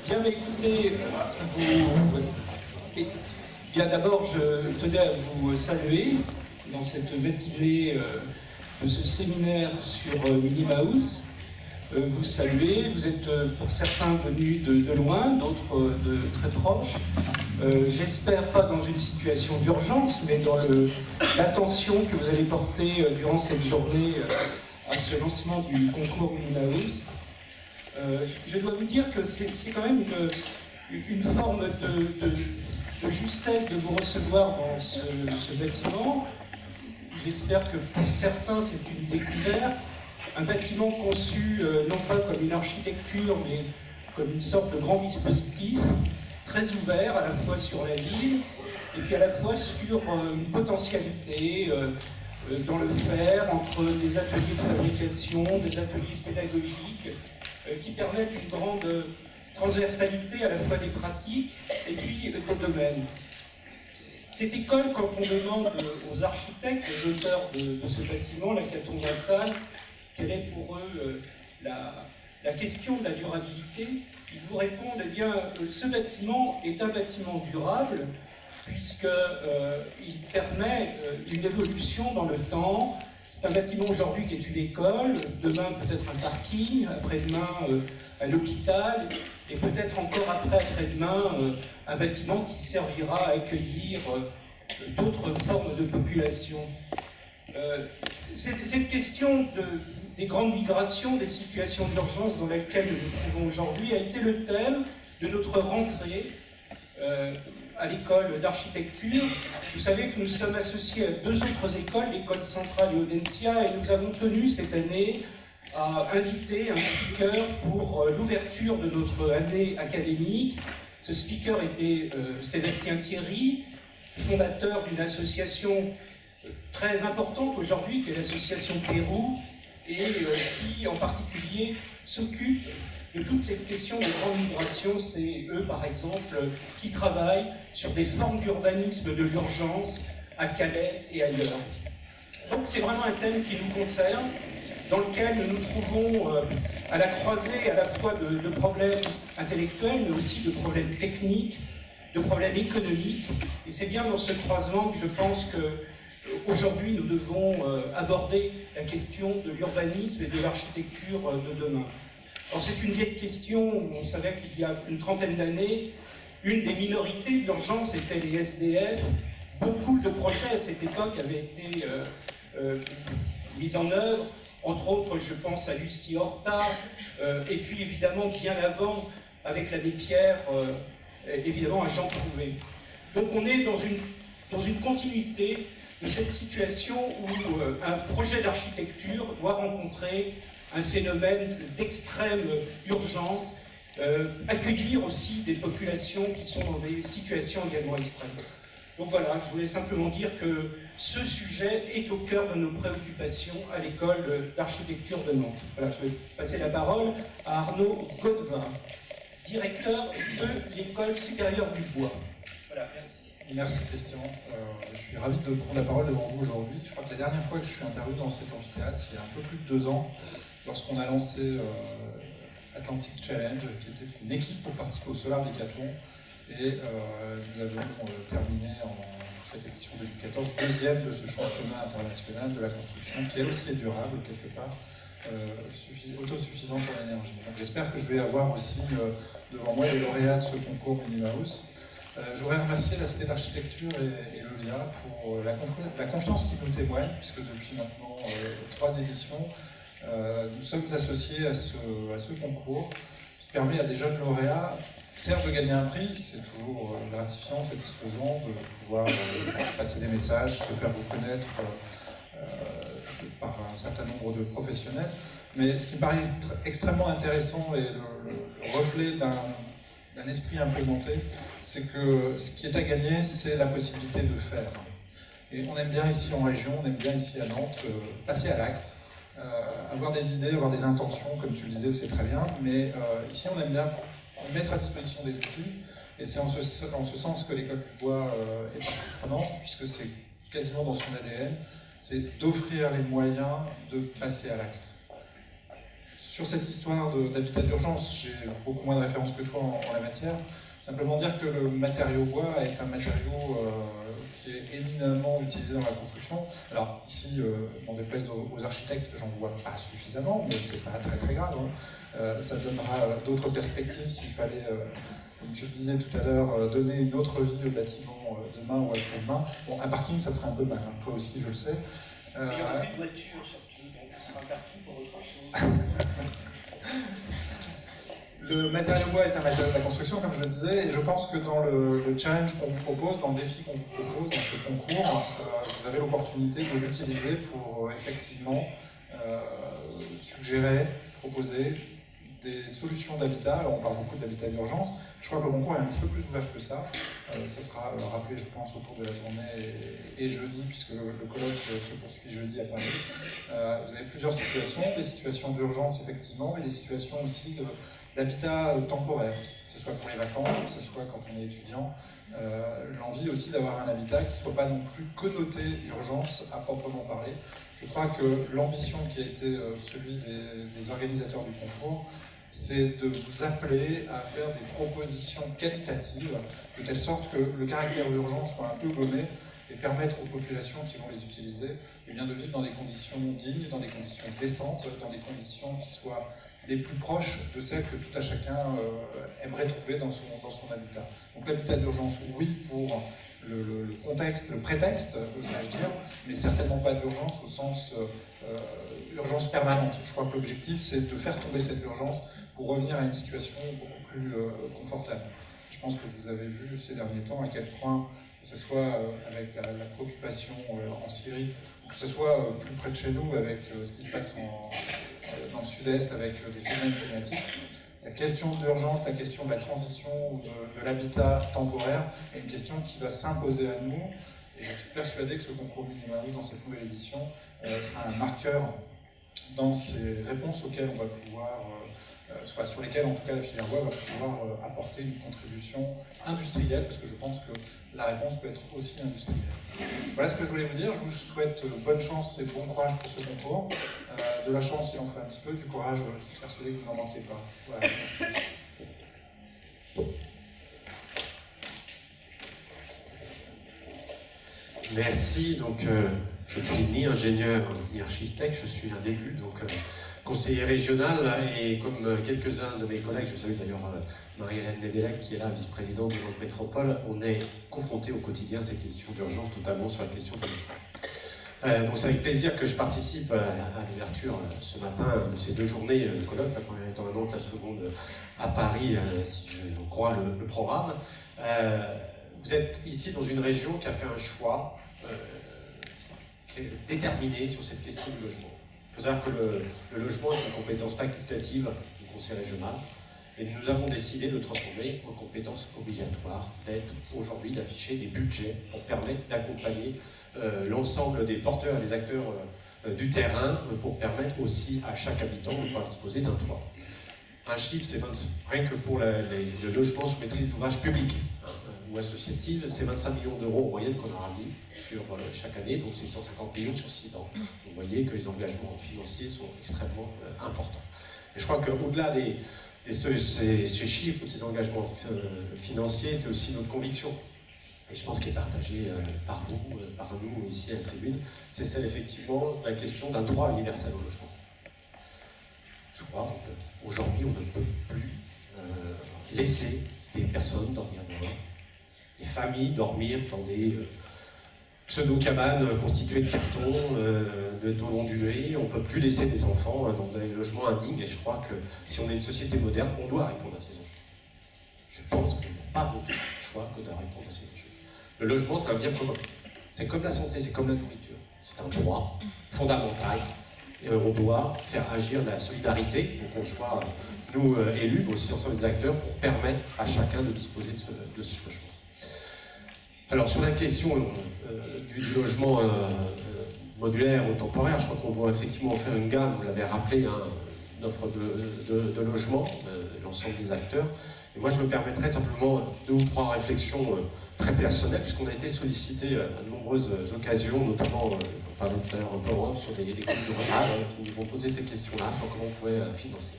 Bien, mais écoutez, bien d'abord, je tenais à vous saluer dans cette matinée de ce séminaire sur Minnie Mouse. Vous saluer, vous êtes pour certains venus de loin, d'autres de très proches. J'espère pas dans une situation d'urgence, mais dans l'attention que vous allez porter durant cette journée à ce lancement du concours Minnie Mouse. Je dois vous dire que c'est quand même une forme de justesse de vous recevoir dans ce bâtiment. J'espère que pour certains c'est une découverte. Un bâtiment conçu non pas comme une architecture, mais comme une sorte de grand dispositif, très ouvert à la fois sur la ville, et puis à la fois sur une potentialité dans le faire, entre des ateliers de fabrication, des ateliers pédagogiques, qui permettent une grande transversalité à la fois des pratiques et puis des domaines. Cette école, quand on demande aux architectes, aux auteurs de ce bâtiment, la Caton-Vassal, quelle est pour eux la question de la durabilité, ils vous répondent, eh bien, ce bâtiment est un bâtiment durable, puisqu'il permet une évolution dans le temps. C'est un bâtiment aujourd'hui qui est une école, demain peut-être un parking, après-demain un hôpital, et peut-être encore après-demain un bâtiment qui servira à accueillir d'autres formes de population. Cette question des grandes migrations, des situations d'urgence dans lesquelles nous nous trouvons aujourd'hui a été le thème de notre rentrée à l'école d'architecture. Vous savez que nous sommes associés à deux autres écoles, l'école centrale et Audencia, et nous avons tenu cette année à inviter un speaker pour l'ouverture de notre année académique. Ce speaker était Sébastien Thierry, fondateur d'une association très importante aujourd'hui, qui est l'association Pérou, et qui en particulier s'occupe de toute cette question de grande migration. C'est eux, par exemple, qui travaillent sur des formes d'urbanisme de l'urgence à Calais et ailleurs. Donc c'est vraiment un thème qui nous concerne, dans lequel nous nous trouvons à la croisée à la fois de problèmes intellectuels, mais aussi de problèmes techniques, de problèmes économiques. Et c'est bien dans ce croisement que je pense que aujourd'hui, nous devons aborder la question de l'urbanisme et de l'architecture de demain. Alors c'est une vieille question. On savait qu'il y a une trentaine d'années, une des minorités d'urgence était les SDF. Beaucoup de projets à cette époque avaient été mis en œuvre. Entre autres, je pense à Lucie Horta, et puis évidemment, bien avant, avec l'abbé Pierre, évidemment à Jean Prouvé. Donc on est dans une continuité de cette situation où un projet d'architecture doit rencontrer un phénomène d'extrême urgence, accueillir aussi des populations qui sont dans des situations également extrêmes. Donc voilà, je voulais simplement dire que ce sujet est au cœur de nos préoccupations à l'école d'architecture de Nantes. Voilà, je vais passer la parole à Arnaud Godevin, directeur de l'école supérieure du Bois. Voilà, merci. Merci Christian, je suis ravi de prendre la parole devant vous aujourd'hui. Je crois que la dernière fois que je suis intervenu dans cet amphithéâtre, il y a un peu plus de 2 ans, lorsqu'on a lancé Atlantic Challenge, qui était une équipe pour participer au Solar Décathlon, et nous avons terminé en cette édition 2014, deuxième de ce championnat international de la construction, qui elle aussi est durable quelque part, autosuffisante en énergie. J'espère que je vais avoir aussi devant moi les lauréats de ce concours Minnie Mouse. Je voudrais remercier la Cité d'Architecture et l'EVIA pour la confiance qu'ils nous témoignent, puisque depuis maintenant 3 éditions, nous sommes associés à ce concours qui permet à des jeunes lauréats, certes de gagner un prix, c'est toujours gratifiant, satisfaisant de pouvoir passer des messages, se faire reconnaître par un certain nombre de professionnels, mais ce qui me paraît extrêmement intéressant et le reflet d'un esprit implémenté, c'est que ce qui est à gagner, c'est la possibilité de faire. Et on aime bien ici en région, on aime bien ici à Nantes, passer à l'acte, avoir des idées, avoir des intentions, comme tu le disais, c'est très bien, mais ici on aime bien mettre à disposition des outils, et c'est en ce sens que l'école du Bois est partie prenante, puisque c'est quasiment dans son ADN, c'est d'offrir les moyens de passer à l'acte Sur cette histoire d'habitat d'urgence, j'ai beaucoup moins de références que toi en la matière. Simplement dire que le matériau bois est un matériau qui est éminemment utilisé dans la construction. Alors ici, on déplaise aux architectes, j'en vois pas suffisamment, mais c'est pas très très grave. Hein. Ça donnera d'autres perspectives s'il fallait, comme je le disais tout à l'heure, donner une autre vie au bâtiment demain ou après-demain. Bon, un parking, ça ferait un peu mal, hein. Toi aussi, je le sais. Mais il n'y aura plus de voiture surtout, donc ce sera un parking pour autre chose. Le matériau bois est un matériau de la construction, comme je le disais, et je pense que dans le challenge qu'on vous propose, dans le défi qu'on vous propose, dans ce concours, vous avez l'opportunité de l'utiliser pour effectivement suggérer, proposer des solutions d'habitat. Alors on parle beaucoup d'habitat d'urgence. Je crois que le concours est un petit peu plus ouvert que ça. Ça sera rappelé, je pense, au cours de la journée et jeudi, puisque le colloque se poursuit jeudi à Paris. Vous avez plusieurs situations, des situations d'urgence effectivement, mais des situations aussi d'habitat temporaire, que ce soit pour les vacances, que ce soit quand on est étudiant. L'envie aussi d'avoir un habitat qui ne soit pas non plus connoté urgence à proprement parler. Je crois que l'ambition qui a été celui des organisateurs du concours, c'est de vous appeler à faire des propositions qualitatives, de telle sorte que le caractère d'urgence soit un peu gommé et permettre aux populations qui vont les utiliser eh bien, de vivre dans des conditions dignes, dans des conditions décentes, dans des conditions qui soient les plus proches de celles que tout à chacun aimerait trouver dans son habitat. Donc l'habitat d'urgence, oui, pour le contexte, le prétexte, oserais-je dire, mais certainement pas d'urgence au sens urgence permanente. Je crois que l'objectif, c'est de faire tomber cette urgence pour revenir à une situation beaucoup plus confortable. Je pense que vous avez vu ces derniers temps à quel point, que ce soit avec la préoccupation en Syrie, ou que ce soit plus près de chez nous avec ce qui se passe dans le sud-est avec des phénomènes climatiques, la question de l'urgence, la question de la transition ou de l'habitat temporaire est une question qui va s'imposer à nous. Et je suis persuadé que ce concours Minimalus, dans cette nouvelle édition, sera un marqueur dans ces réponses auxquelles on va pouvoir, sur lesquelles en tout cas la filière bois va pouvoir apporter une contribution industrielle, parce que je pense que la réponse peut être aussi industrielle. Voilà ce que je voulais vous dire. Je vous souhaite bonne chance et bon courage pour ce concours. De la chance, il en faut un petit peu. Du courage, je suis persuadé que vous n'en manquez pas. Voilà, merci. Merci. Donc, je ne suis ni ingénieur ni architecte, je suis un élu, donc conseiller régional, et comme quelques-uns de mes collègues, je salue d'ailleurs Marie-Hélène Nedelec qui est là, vice-présidente de notre métropole, on est confronté au quotidien à ces questions d'urgence, notamment sur la question du logement. Donc c'est avec plaisir que je participe à l'ouverture ce matin de ces deux journées de colloque, la première étant à Nantes, la seconde à Paris, si je crois le programme. Vous êtes ici dans une région qui a fait un choix déterminé sur cette question du logement. Il faut savoir que le logement est une compétence facultative du Conseil régional, et nous avons décidé de le transformer en compétence obligatoire, d'être aujourd'hui d'afficher des budgets pour permettre d'accompagner l'ensemble des porteurs et des acteurs du terrain, pour permettre aussi à chaque habitant de pouvoir disposer d'un toit. Un chiffre, c'est rien que pour le logement sous maîtrise d'ouvrage public ou associative, c'est 25 millions d'euros en moyenne qu'on aura mis sur chaque année, donc c'est 150 millions sur 6 ans. Vous voyez que les engagements financiers sont extrêmement importants. Et je crois qu'au-delà ces chiffres ou de ces engagements financiers, c'est aussi notre conviction. Et je pense qu'elle est partagée par vous, par nous ici à la tribune, c'est celle effectivement la question d'un droit universel au logement. Je crois qu'aujourd'hui on ne peut plus laisser des personnes dormir dehors, des familles dormir dans des pseudo-cabanes constituées de carton, de tôle ondulée. On ne peut plus laisser des enfants dans des logements indignes, et je crois que si on est une société moderne, on doit répondre à ces enjeux. Je pense qu'on n'a pas d'autre choix que de répondre à ces enjeux. Le logement, c'est un bien commun. C'est comme la santé, c'est comme la nourriture. C'est un droit fondamental. Et on doit faire agir la solidarité, donc on soit, nous élus, mais aussi l'ensemble des acteurs, pour permettre à chacun de disposer de ce logement. Alors sur la question du logement modulaire ou temporaire, je crois qu'on doit effectivement faire une gamme, vous l'avez rappelé, une offre de logement, l'ensemble des acteurs. Et moi je me permettrai simplement 2 ou 3 réflexions très personnelles, puisqu'on a été sollicité à de nombreuses occasions, notamment parlait tout à l'heure un peu en off sur des communes rurales qui nous vont poser ces questions-là sur comment on pouvait financer.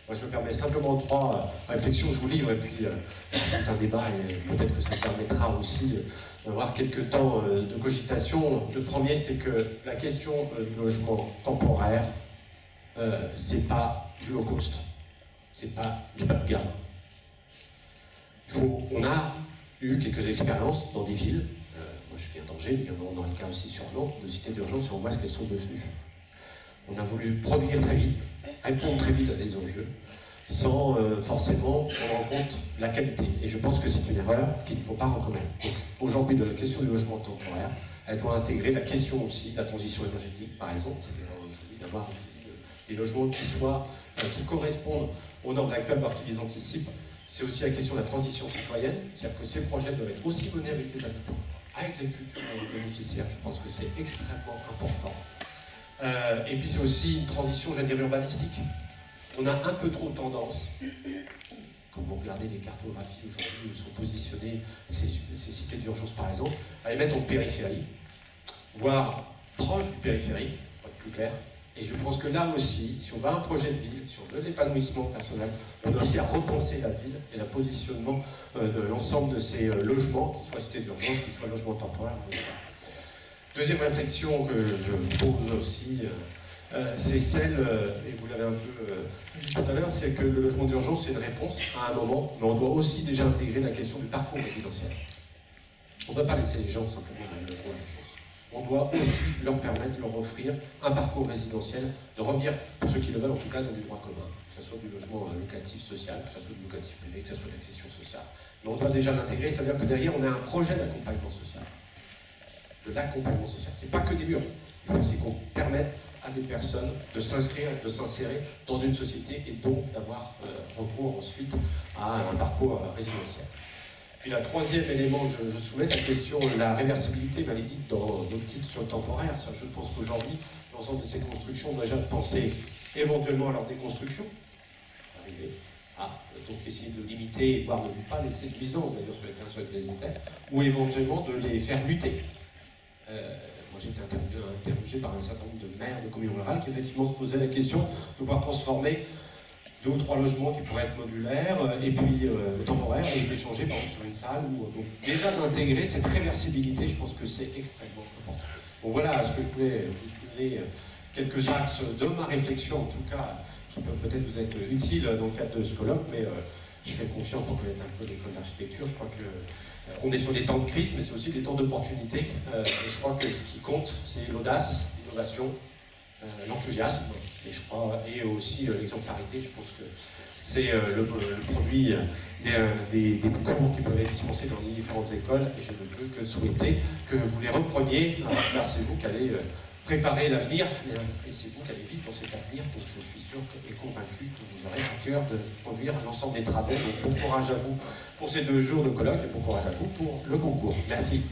Moi, je me permets simplement 3 réflexions, je vous livre, et puis c'est un débat, et peut-être que ça permettra aussi d'avoir quelques temps de cogitation. Le premier, c'est que la question du logement temporaire, c'est pas du low cost, c'est pas du bas de gamme. On a eu quelques expériences dans des villes, moi je viens d'Angers, mais il y en a dans le cas aussi sur Nantes, de cités d'urgence, et on voit ce qu'elles sont devenues. On a voulu produire très vite, répondre très vite à des enjeux, sans forcément prendre en compte la qualité. Et je pense que c'est une erreur qu'il ne faut pas recommettre. Donc aujourd'hui, la question du logement temporaire, elle doit intégrer la question aussi de la transition énergétique, par exemple, c'est-à-dire d'avoir aussi des logements qui correspondent aux normes actuelles, voire qui les anticipent. C'est aussi la question de la transition citoyenne, c'est-à-dire que ces projets doivent être aussi menés avec les habitants, avec les futurs bénéficiaires. Je pense que c'est extrêmement important. Et puis c'est aussi une transition, j'allais dire, urbanistique. On a un peu trop tendance, quand vous regardez les cartographies aujourd'hui où sont positionnées ces cités d'urgence par exemple, à les mettre en périphérie, voire proche du périphérique, pour être plus clair. Et je pense que là aussi, si on va à un projet de ville, si on veut l'épanouissement personnel, on doit aussi à repenser la ville et le positionnement de l'ensemble de ces logements, qu'ils soient cités d'urgence, qu'ils soient logements temporaires. Deuxième réflexion que je pose aussi, c'est celle, et vous l'avez un peu dit tout à l'heure, c'est que le logement d'urgence, c'est une réponse à un moment, mais on doit aussi déjà intégrer la question du parcours résidentiel. On ne doit pas laisser les gens simplement dans le logement d'urgence. On doit aussi leur permettre, leur offrir un parcours résidentiel, de revenir, pour ceux qui le veulent en tout cas, dans du droit commun, que ce soit du logement locatif social, que ce soit du locatif privé, que ce soit de l'accession sociale. Mais on doit déjà l'intégrer, ça veut dire que derrière, on a un projet d'accompagnement social. De l'accompagnement social. C'est pas que des murs. Il faut aussi qu'on permette à des personnes de s'inscrire, de s'insérer dans une société et donc d'avoir recours ensuite à un parcours résidentiel. Puis le troisième élément que je soumets, c'est la question de la réversibilité, elle est dite dans votre titre sur le temporaire. Je pense qu'aujourd'hui, l'ensemble de ces constructions doit déjà penser éventuellement à leur déconstruction, arriver à donc essayer de limiter, voire de ne pas laisser de nuisance d'ailleurs sur les terrains sur lesquels ils étaient, ou éventuellement de les faire muter. Moi j'ai été interrogé par un certain nombre de maires de communes rurales qui effectivement se posaient la question de pouvoir transformer 2 ou 3 logements qui pourraient être modulaires et puis temporaires et les changer par exemple sur une salle. Donc déjà d'intégrer cette réversibilité, je pense que c'est extrêmement important. Bon voilà ce que je voulais vous donner quelques axes de ma réflexion en tout cas qui peuvent peut-être vous être utiles dans le cadre de ce colloque, mais je fais confiance pour connaître un peu l'école d'architecture. Je crois que on est sur des temps de crise, mais c'est aussi des temps d'opportunité. Et je crois que ce qui compte, c'est l'audace, l'innovation, l'enthousiasme, et aussi l'exemplarité. Je pense que c'est le produit des cours qui peuvent être dispensés dans les différentes écoles, et je ne peux que souhaiter que vous les repreniez, car c'est vous qui allez préparer l'avenir, et c'est vous qui allez vite dans cet avenir, donc je suis sûr et convaincu que vous aurez à cœur de produire l'ensemble des travaux. Donc bon courage à vous pour ces 2 jours de colloque, et bon courage à vous pour le concours. Merci.